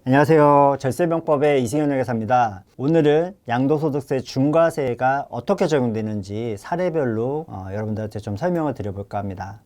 안녕하세요. 절세병법의 이승현 회계사입니다. 오늘은 양도소득세 중과세가 어떻게 적용되는지 사례별로 여러분들한테 좀 설명을 드려볼까 합니다.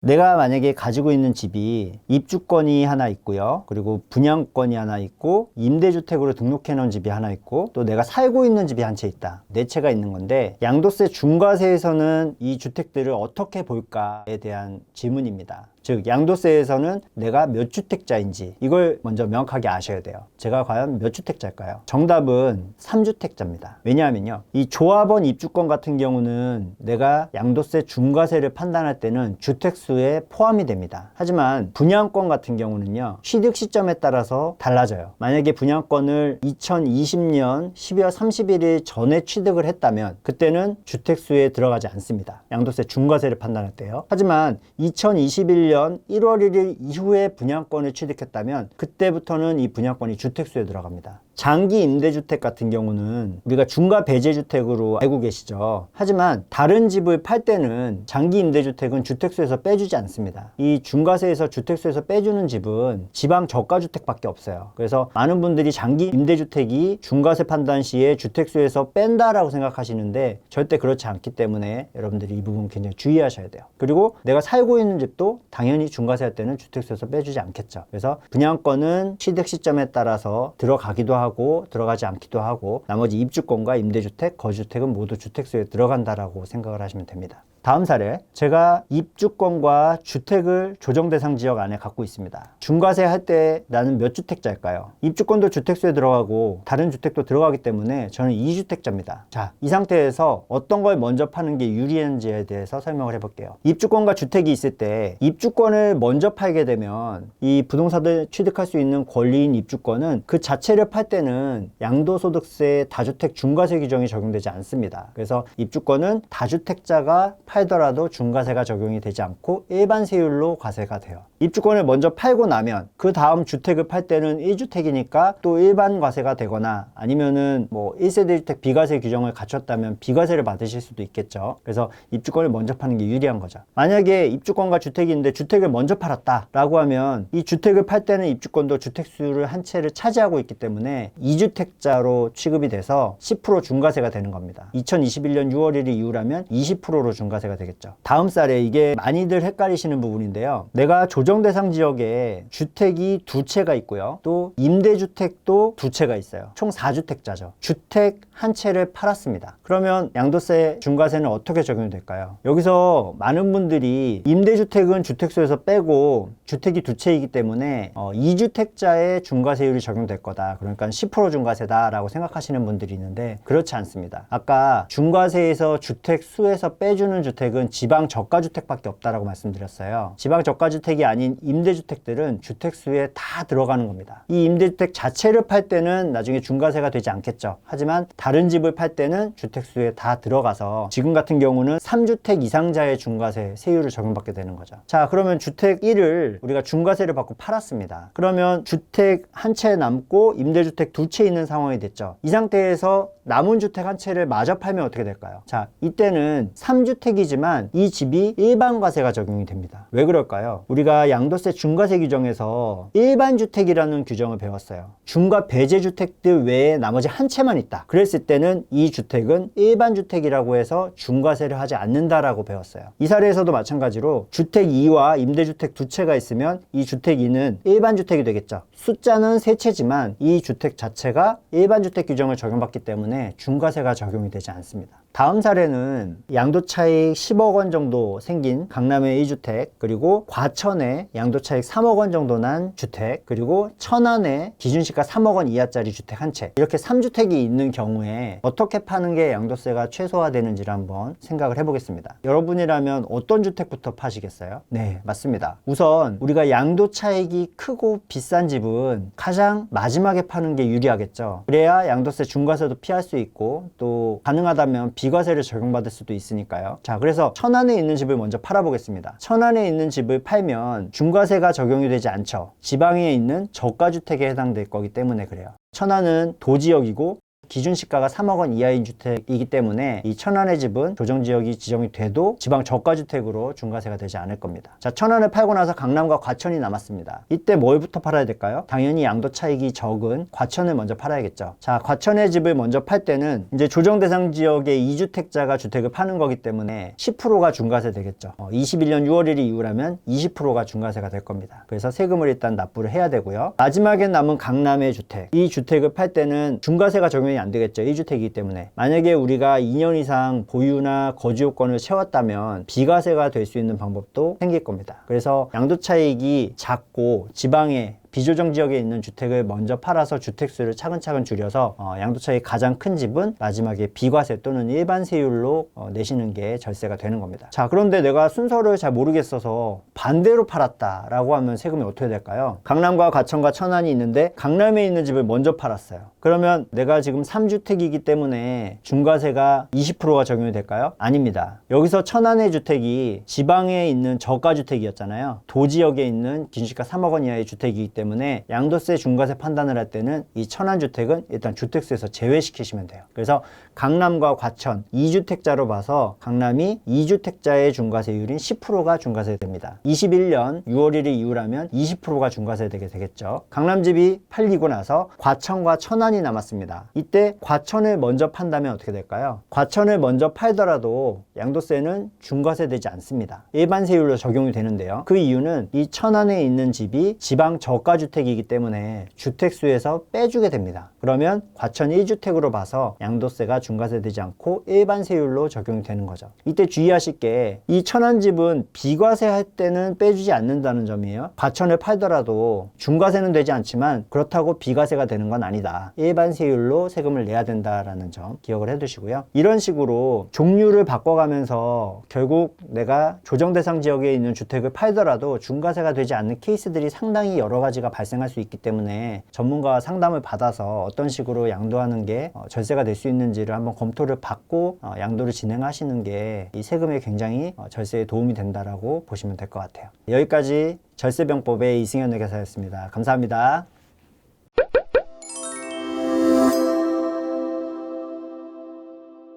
내가 만약에 가지고 있는 집이 입주권이 하나 있고요. 그리고 분양권이 하나 있고 임대주택으로 등록해 놓은 집이 하나 있고 또 내가 살고 있는 집이 한 채 있다. 네 채가 있는 건데 양도세 중과세에서는 이 주택들을 어떻게 볼까에 대한 질문입니다. 즉 양도세에서는 내가 몇 주택자인지 이걸 먼저 명확하게 아셔야 돼요. 제가 과연 몇 주택자일까요? 정답은 3주택자입니다. 왜냐하면요, 이 조합원 입주권 같은 경우는 내가 양도세 중과세를 판단할 때는 주택수에 포함이 됩니다. 하지만 분양권 같은 경우는요, 취득 시점에 따라서 달라져요. 만약에 분양권을 2020년 12월 31일 전에 취득을 했다면 그때는 주택수에 들어가지 않습니다. 양도세 중과세를 판단할 때요. 하지만 2021년 1월 1일 이후에 분양권을 취득했다면 그때부터는 이 분양권이 주택수에 들어갑니다. 장기 임대주택 같은 경우는 우리가 중과 배제주택으로 알고 계시죠. 하지만 다른 집을 팔 때는 장기 임대주택은 주택수에서 빼주지 않습니다. 이 중과세에서 주택수에서 빼주는 집은 지방 저가주택밖에 없어요. 그래서 많은 분들이 장기 임대주택이 중과세 판단 시에 주택수에서 뺀다라고 생각하시는데 절대 그렇지 않기 때문에 여러분들이 이 부분 굉장히 주의하셔야 돼요. 그리고 내가 살고 있는 집도 당연히 중과세 할 때는 주택수에서 빼주지 않겠죠. 그래서 분양권은 취득 시점에 따라서 들어가기도 하고 들어가지 않기도 하고 나머지 입주권과 임대주택, 거주주택은 모두 주택수에 들어간다라고 생각을 하시면 됩니다. 다음 사례, 제가 입주권과 주택을 조정대상 지역 안에 갖고 있습니다. 중과세 할 때 나는 몇 주택자일까요? 입주권도 주택수에 들어가고 다른 주택도 들어가기 때문에 저는 2주택자입니다. 자, 이 상태에서 어떤 걸 먼저 파는 게 유리한지에 대해서 설명을 해볼게요. 입주권과 주택이 있을 때 입주권을 먼저 팔게 되면 이 부동산을 취득할 수 있는 권리인 입주권은 그 자체를 팔 때는 양도소득세 다주택 중과세 규정이 적용되지 않습니다. 그래서 입주권은 다주택자가 팔더라도 중과세가 적용이 되지 않고 일반 세율로 과세가 돼요. 입주권을 먼저 팔고 나면 그 다음 주택을 팔 때는 1주택이니까 또 일반 과세가 되거나 아니면은 뭐 1세대 주택 비과세 규정을 갖췄다면 비과세를 받으실 수도 있겠죠. 그래서 입주권을 먼저 파는 게 유리한 거죠. 만약에 입주권과 주택이 있는데 주택을 먼저 팔았다 라고 하면 이 주택을 팔 때는 입주권도 주택수를 한 채를 차지하고 있기 때문에 2주택자로 취급이 돼서 10% 중과세가 되는 겁니다. 2021년 6월 1일 이후라면 20%로 중과세가 되겠죠. 다음 사례, 이게 많이들 헷갈리시는 부분인데요. 내가 조정대상 지역에 주택이 두 채가 있고요. 또 임대주택도 두 채가 있어요. 총 4주택자죠. 주택 한 채를 팔았습니다. 그러면 양도세 중과세는 어떻게 적용이 될까요? 여기서 많은 분들이 임대주택은 주택수에서 빼고 주택이 두 채이기 때문에 2주택자의 중과세율이 적용될 거다. 그러니까 10% 중과세다 라고 생각하시는 분들이 있는데 그렇지 않습니다. 아까 중과세에서 주택수에서 빼주는 주택은 지방 저가주택밖에 없다라고 말씀드렸어요. 지방 저가주택이 아닌 임대주택들은 주택수에 다 들어가는 겁니다. 이 임대주택 자체를 팔 때는 나중에 중과세가 되지 않겠죠. 하지만 다른 집을 팔 때는 주택수에 다 들어가서 지금 같은 경우는 3주택 이상자의 중과세 세율을 적용받게 되는 거죠. 자, 그러면 주택 1을 우리가 중과세를 받고 팔았습니다. 그러면 주택 한 채 남고 임대주택 두 채 있는 상황이 됐죠. 이 상태에서 남은 주택 한 채를 마저 팔면 어떻게 될까요? 자, 이때는 3주택이지만 이 집이 일반 과세가 적용이 됩니다. 왜 그럴까요? 우리가 양도세 중과세 규정에서 일반 주택이라는 규정을 배웠어요. 중과 배제 주택들 외에 나머지 한 채만 있다. 그랬을 때는 이 주택은 일반 주택이라고 해서 중과세를 하지 않는다라고 배웠어요. 이 사례에서도 마찬가지로 주택 2와 임대주택 두 채가 있으면 이 주택 2는 일반 주택이 되겠죠. 숫자는 세 채지만 이 주택 자체가 일반 주택 규정을 적용받기 때문에 중과세가 적용이 되지 않습니다. 다음 사례는 양도차익 10억 원 정도 생긴 강남의 1주택, 그리고 과천에 양도차익 3억 원 정도 난 주택, 그리고 천안에 기준시가 3억 원 이하짜리 주택 한 채, 이렇게 3주택이 있는 경우에 어떻게 파는 게 양도세가 최소화되는지를 한번 생각을 해보겠습니다. 여러분이라면 어떤 주택부터 파시겠어요? 네, 맞습니다. 우선 우리가 양도차익이 크고 비싼 집은 가장 마지막에 파는 게 유리하겠죠. 그래야 양도세 중과세도 피할 수 있고 또 가능하다면 비과세를 적용받을 수도 있으니까요. 자, 그래서 천안에 있는 집을 먼저 팔아보겠습니다. 천안에 있는 집을 팔면 중과세가 적용이 되지 않죠. 지방에 있는 저가주택에 해당될 거기 때문에 그래요. 천안은 도지역이고 기준 시가가 3억 원 이하인 주택이기 때문에 이 천안의 집은 조정지역이 지정이 돼도 지방 저가주택으로 중과세가 되지 않을 겁니다. 자, 천안을 팔고 나서 강남과 과천이 남았습니다. 이때 뭘부터 팔아야 될까요? 당연히 양도 차익이 적은 과천을 먼저 팔아야겠죠. 자, 과천의 집을 먼저 팔 때는 이제 조정 대상 지역의 2주택자가 주택을 파는 거기 때문에 10%가 중과세 되겠죠. 21년 6월 1일 이후라면 20%가 중과세가 될 겁니다. 그래서 세금을 일단 납부를 해야 되고요. 마지막에 남은 강남의 주택. 이 주택을 팔 때는 중과세가 적용이 안 되겠죠. 1주택이기 때문에. 만약에 우리가 2년 이상 보유나 거주 요건을 채웠다면 비과세가 될 수 있는 방법도 생길 겁니다. 그래서 양도 차익이 작고 지방에 비조정 지역에 있는 주택을 먼저 팔아서 주택수를 차근차근 줄여서 양도차익이 가장 큰 집은 마지막에 비과세 또는 일반 세율로 내시는 게 절세가 되는 겁니다. 자, 그런데 내가 순서를 잘 모르겠어서 반대로 팔았다라고 하면 세금이 어떻게 될까요? 강남과 과천과 천안이 있는데 강남에 있는 집을 먼저 팔았어요. 그러면 내가 지금 3주택이기 때문에 중과세가 20%가 적용이 될까요? 아닙니다. 여기서 천안의 주택이 지방에 있는 저가주택이었잖아요. 도지역에 있는 기준시가 3억 원 이하의 주택이기 때문에 양도세 중과세 판단을 할 때는 이 천안주택은 일단 주택수에서 제외시키시면 돼요. 그래서 강남과 과천 2주택자로 봐서 강남이 2주택자의 중과세율인 10%가 중과세 됩니다. 21년 6월 1일 이후라면 20%가 중과세 되게 되겠죠. 강남집이 팔리고 나서 과천과 천안이 남았습니다. 이때 과천을 먼저 판다면 어떻게 될까요? 과천을 먼저 팔더라도 양도세는 중과세 되지 않습니다. 일반 세율로 적용이 되는데요. 그 이유는 이 천안에 있는 집이 지방 저가주택이기 때문에 주택수에서 빼주게 됩니다. 그러면 과천 1주택으로 봐서 양도세가 중과세 되지 않고 일반 세율로 적용이 되는 거죠. 이때 주의하실 게 이 천안집은 비과세 할 때는 빼주지 않는다는 점이에요. 과천을 팔더라도 중과세는 되지 않지만 그렇다고 비과세가 되는 건 아니다. 일반 세율로 세금을 내야 된다라는 점 기억을 해두시고요. 이런 식으로 종류를 바꿔가면서 결국 내가 조정 대상 지역에 있는 주택을 팔더라도 중과세가 되지 않는 케이스들이 상당히 여러 가지가 발생할 수 있기 때문에 전문가와 상담을 받아서 어떤 식으로 양도하는 게 절세가 될 수 있는지를 한번 검토를 받고 양도를 진행하시는 게 이 세금에 굉장히 절세에 도움이 된다라고 보시면 될 것 같아요. 여기까지 절세병법의 이승현 회계사였습니다. 감사합니다.